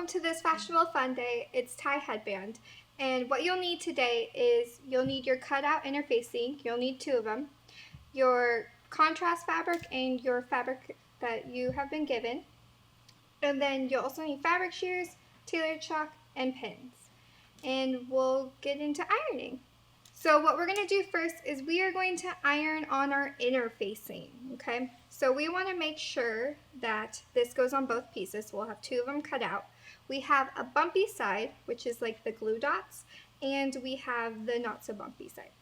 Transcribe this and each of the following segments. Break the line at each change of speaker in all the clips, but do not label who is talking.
welcome to this Fashionable Fun Day. It's Tie Headband. And what you'll need today is you'll need your cutout interfacing. You'll need 2 of them. Your contrast fabric and your fabric that you have been given. And then you'll also need fabric shears, tailored chalk, and pins. And we'll get into ironing. So what we're going to do first is we are going to iron on our interfacing, okay? So we want to make sure that this goes on both pieces. We'll have 2 of them cut out. We have a bumpy side, which is like the glue dots, and we have the not so bumpy side.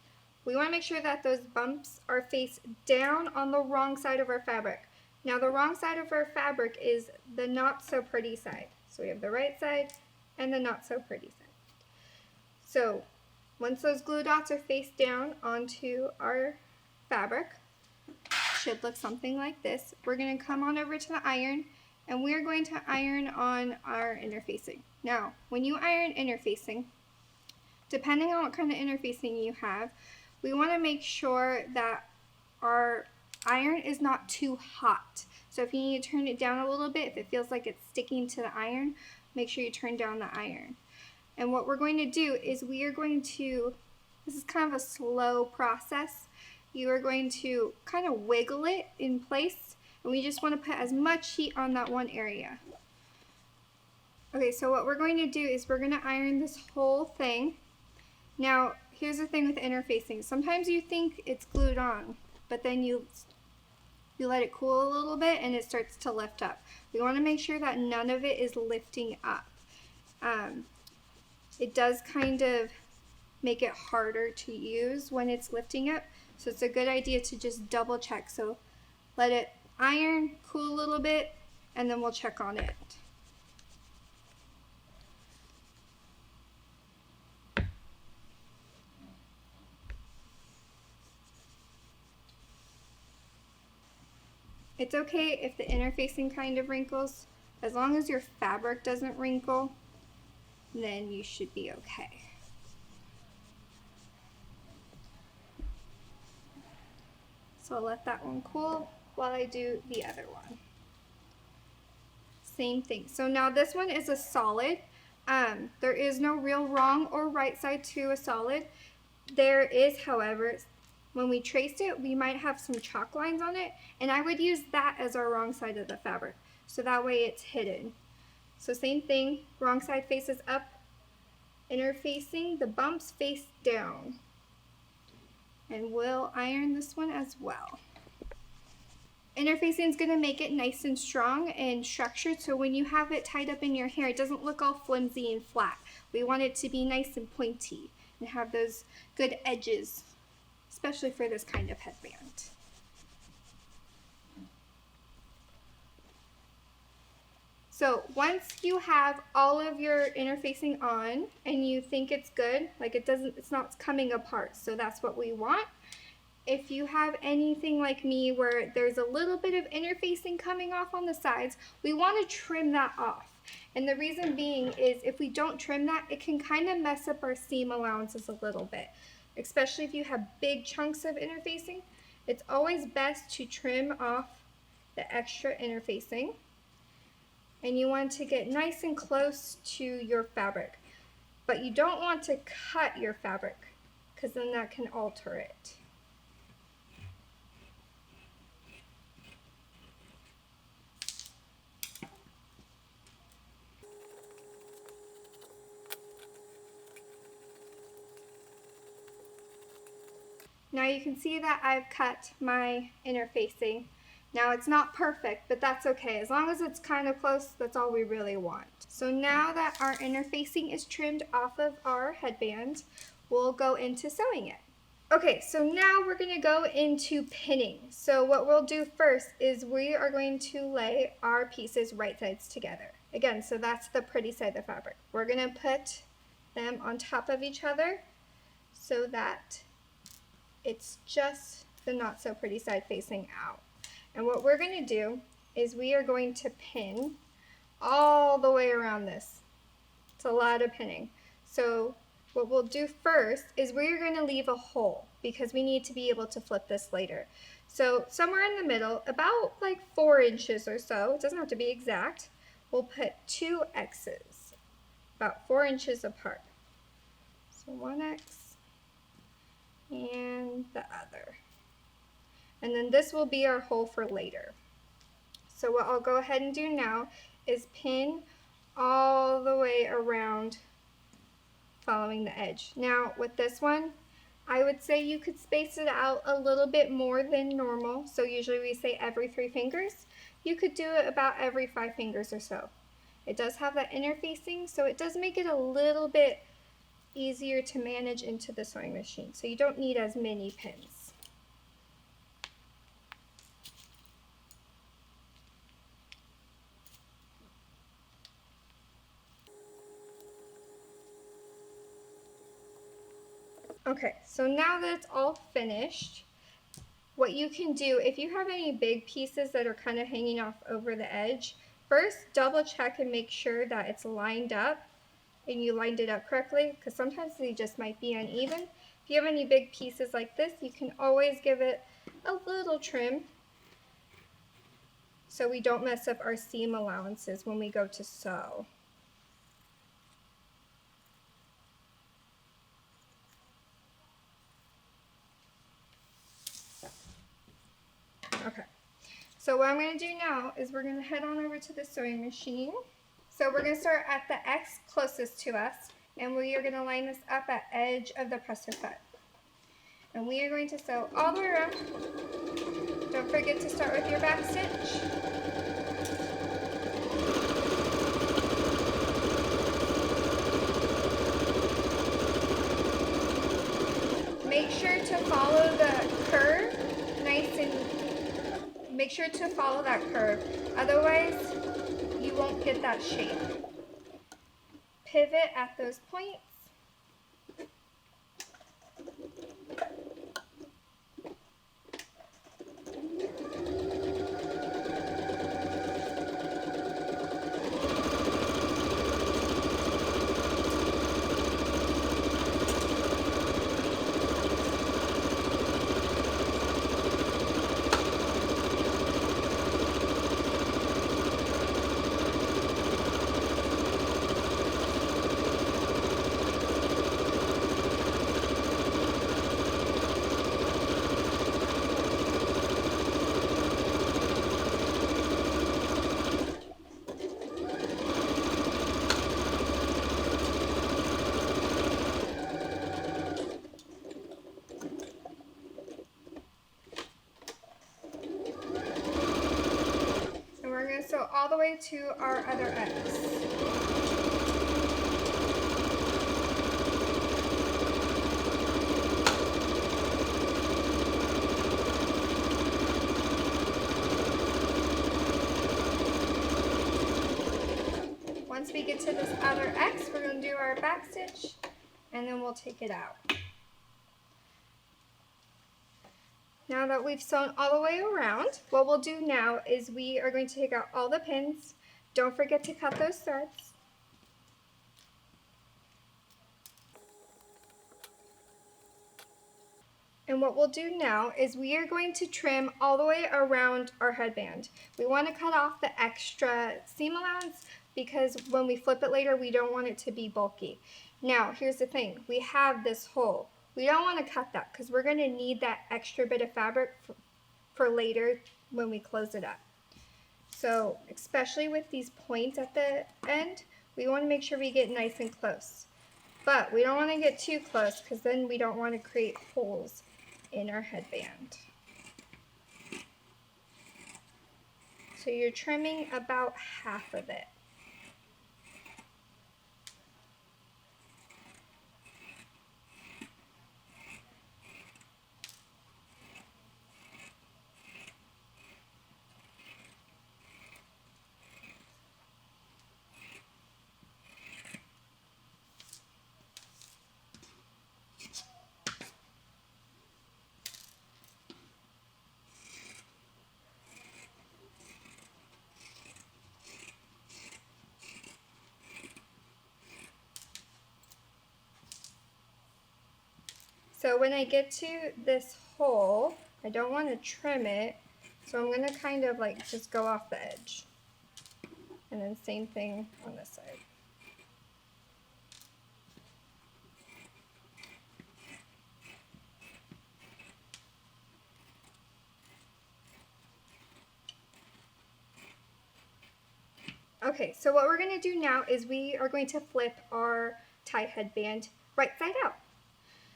We want to make sure that those bumps are face down on the wrong side of our fabric. Now the wrong side of our fabric is the not so pretty side. So we have the right side and the not so pretty side. So once those glue dots are face down onto our fabric, should look something like this. We're going to come on over to the iron and we're going to iron on our interfacing. Now, when you iron interfacing, depending on what kind of interfacing you have, we want to make sure that our iron is not too hot. So if you need to turn it down a little bit, if it feels like it's sticking to the iron, make sure you turn down the iron. And what we're going to do is we are going to, this is kind of a slow process, you are going to kind of wiggle it in place, and we just want to put as much heat on that one area. Okay, so what we're going to do is we're going to iron this whole thing. Now, here's the thing with interfacing. Sometimes you think it's glued on, but then you let it cool a little bit and it starts to lift up. We want to make sure that none of it is lifting up. It does kind of make it harder to use when it's lifting up, so it's a good idea to just double check. So let it iron, cool a little bit, and then we'll check on it. It's okay if the interfacing kind of wrinkles. As long as your fabric doesn't wrinkle, then you should be okay. So I'll let that one cool while I do the other one. Same thing. So now this one is a solid. There is no real wrong or right side to a solid. There is, however, when we trace it, we might have some chalk lines on it, and I would use that as our wrong side of the fabric. So that way it's hidden. So same thing, wrong side faces up, interfacing, the bumps face down. And we'll iron this one as well. Interfacing is going to make it nice and strong and structured, so when you have it tied up in your hair, it doesn't look all flimsy and flat. We want it to be nice and pointy and have those good edges, especially for this kind of headband. So once you have all of your interfacing on and you think it's good, like it's not coming apart, so that's what we want. If you have anything like me where there's a little bit of interfacing coming off on the sides, we want to trim that off. And the reason being is if we don't trim that, it can kind of mess up our seam allowances a little bit, especially if you have big chunks of interfacing. It's always best to trim off the extra interfacing. And you want to get nice and close to your fabric, but you don't want to cut your fabric because then that can alter it. Now you can see that I've cut my interfacing. Now it's not perfect, but that's okay. As long as it's kind of close, that's all we really want. So now that our interfacing is trimmed off of our headband, we'll go into sewing it. Okay, so now we're going to go into pinning. So what we'll do first is we are going to lay our pieces right sides together. Again, so that's the pretty side of the fabric. We're going to put them on top of each other so that it's just the not so pretty side facing out. And what we're going to do is we are going to pin all the way around this. It's a lot of pinning. So what we'll do first is we're going to leave a hole because we need to be able to flip this later. So somewhere in the middle, about like 4 inches or so, it doesn't have to be exact, we'll put 2 X's, about 4 inches apart. So 1 X and the other. And then this will be our hole for later. So what I'll go ahead and do now is pin all the way around following the edge. Now with this one, I would say you could space it out a little bit more than normal. So usually we say every 3 fingers. You could do it about every 5 fingers or so. It does have that interfacing, so it does make it a little bit easier to manage into the sewing machine. So you don't need as many pins. Okay, so now that it's all finished, what you can do, if you have any big pieces that are kind of hanging off over the edge, first double check and make sure that it's lined up and you lined it up correctly, because sometimes they just might be uneven. If you have any big pieces like this, you can always give it a little trim so we don't mess up our seam allowances when we go to sew. Okay, so what I'm going to do now is we're going to head on over to the sewing machine. So we're going to start at the X closest to us, and we are going to line this up at edge of the presser foot. And we are going to sew all the way around. Don't forget to start with your back stitch. Make sure to follow the curve make sure to follow that curve, otherwise you won't get that shape. Pivot at those points. So all the way to our other X. Once we get to this other X, we're going to do our back stitch and then we'll take it out. Now that we've sewn all the way around, what we'll do now is we are going to take out all the pins. Don't forget to cut those threads. And what we'll do now is we are going to trim all the way around our headband. We want to cut off the extra seam allowance because when we flip it later, we don't want it to be bulky. Now, here's the thing. We have this hole. We don't want to cut that because we're going to need that extra bit of fabric for later when we close it up. So, especially with these points at the end, we want to make sure we get nice and close. But we don't want to get too close because then we don't want to create holes in our headband. So you're trimming about half of it. So when I get to this hole, I don't want to trim it, so I'm going to kind of like just go off the edge. And then same thing on this side. Okay, so what we're going to do now is we are going to flip our tie headband right side out.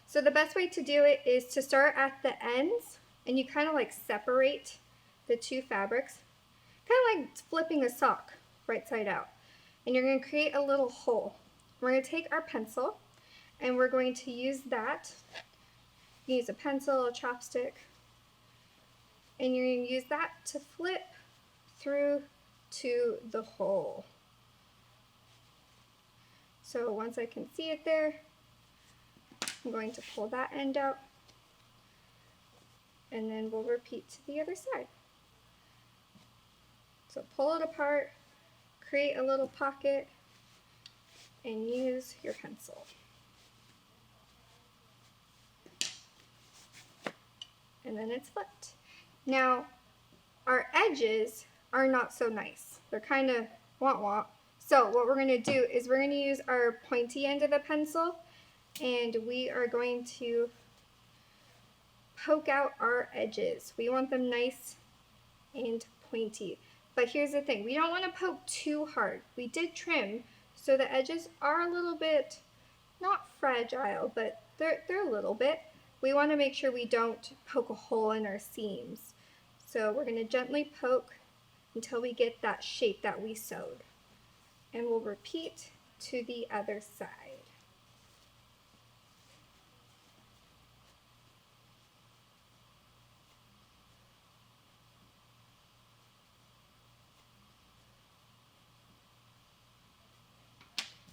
So the best way to do it is to start at the ends, and you kind of like separate the two fabrics, kind of like flipping a sock right side out. And you're going to create a little hole. We're going to take our pencil, and we're going to use that. You use a pencil, a chopstick, and you're going to use that to flip through to the hole. So once I can see it there, I'm going to pull that end out, and then we'll repeat to the other side. So pull it apart, create a little pocket, and use your pencil. And then it's flipped. Now, our edges are not so nice. They're kind of womp. So what we're going to do is we're going to use our pointy end of the pencil, and we are going to poke out our edges. We want them nice and pointy. But here's the thing, we don't want to poke too hard. We did trim, so the edges are a little bit, not fragile, but they're a little bit. We want to make sure we don't poke a hole in our seams. So we're going to gently poke until we get that shape that we sewed. And we'll repeat to the other side.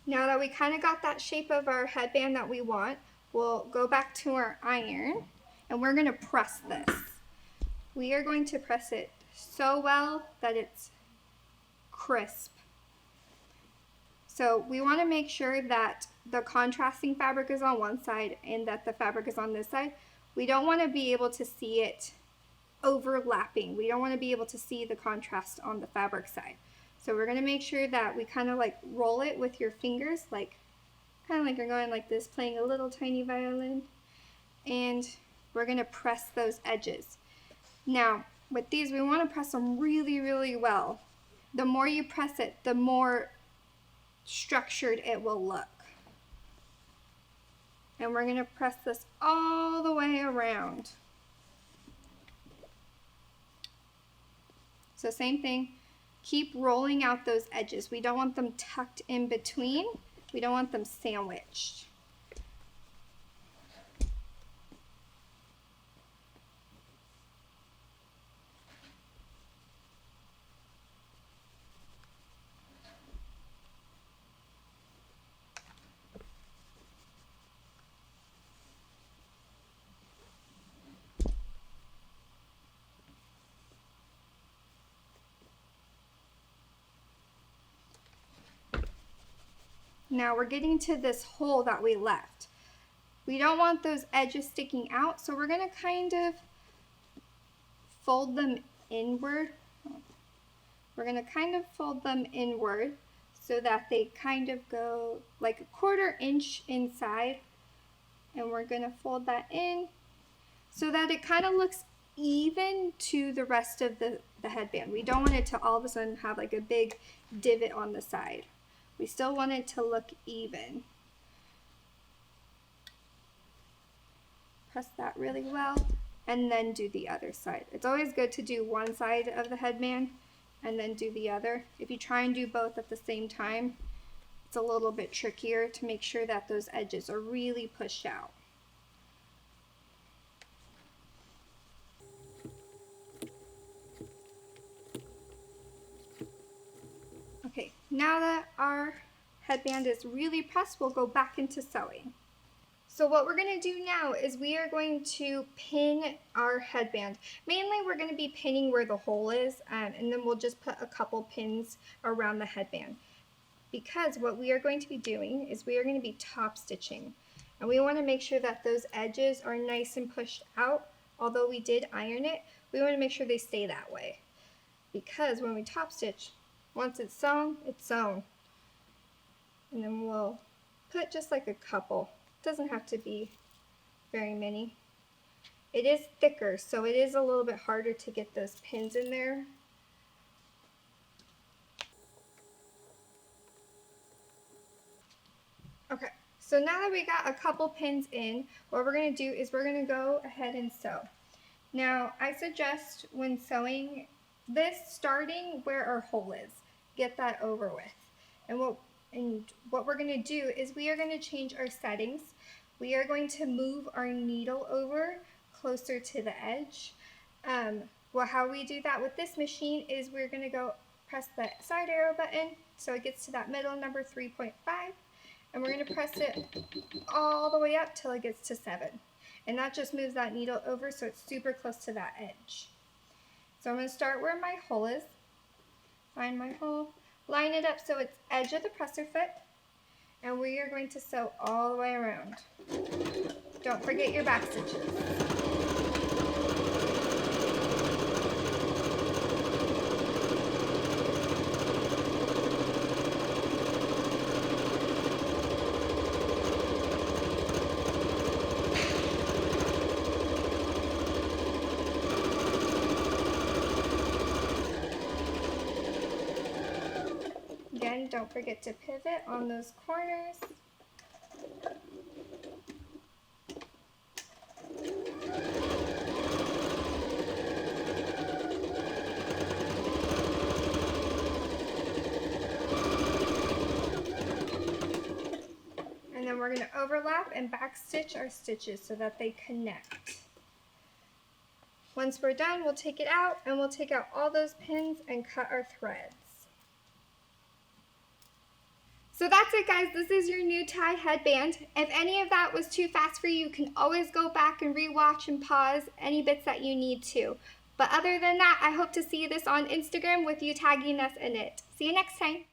Now that we kind of got that shape of our headband that we want, we'll go back to our iron, and we're going to press this. We are going to press it so well that it's crisp. So we want to make sure that the contrasting fabric is on one side and that the fabric is on this side. We don't want to be able to see it overlapping. We don't want to be able to see the contrast on the fabric side. So we're going to make sure that we kind of like roll it with your fingers, like kind of like you're going like this, playing a little tiny violin. And we're going to press those edges. Now, with these, we want to press them really, really well. The more you press it, the more structured it will look. And we're going to press this all the way around. So same thing, keep rolling out those edges. We don't want them tucked in between. We don't want them sandwiched. Now we're getting to this hole that we left. We don't want those edges sticking out, so we're going to kind of fold them inward. We're going to kind of fold them inward so that they kind of go like a 1/4 inch inside. And we're going to fold that in so that it kind of looks even to the rest of the headband. We don't want it to all of a sudden have like a big divot on the side. We still want it to look even. Press that really well, and then do the other side. It's always good to do one side of the headband and then do the other. If you try and do both at the same time, it's a little bit trickier to make sure that those edges are really pushed out. Okay, now that our headband is really pressed, we'll go back into sewing. So what we're going to do now is we are going to pin our headband. Mainly we're going to be pinning where the hole is, and then we'll just put a couple pins around the headband. Because what we are going to be doing is we are going to be top stitching. And we want to make sure that those edges are nice and pushed out. Although we did iron it, we want to make sure they stay that way. Because when we top stitch, Once it's sewn, it's sewn. And then we'll put just like a couple. It doesn't have to be very many. It is thicker, so it is a little bit harder to get those pins in there. Okay, so now that we got a couple pins in, what we're going to do is we're going to go ahead and sew. Now, I suggest when sewing this, starting where our hole is. Get that over with. And what we're going to do is we are going to change our settings. We are going to move our needle over closer to the edge. How we do that with this machine is we're going to go press the side arrow button so it gets to that middle number 3.5, and we're going to press it all the way up till it gets to 7. And that just moves that needle over so it's super close to that edge. So I'm going to start where my hole is. Find my hole, line it up so it's edge of the presser foot, and we are going to sew all the way around. Don't forget your back stitches. Again, don't forget to pivot on those corners. And then we're going to overlap and back stitch our stitches so that they connect. Once we're done, we'll take it out and we'll take out all those pins and cut our threads. So that's it, guys. This is your new tie headband. If any of that was too fast for you, you can always go back and rewatch and pause any bits that you need to. But other than that, I hope to see this on Instagram with you tagging us in it. See you next time.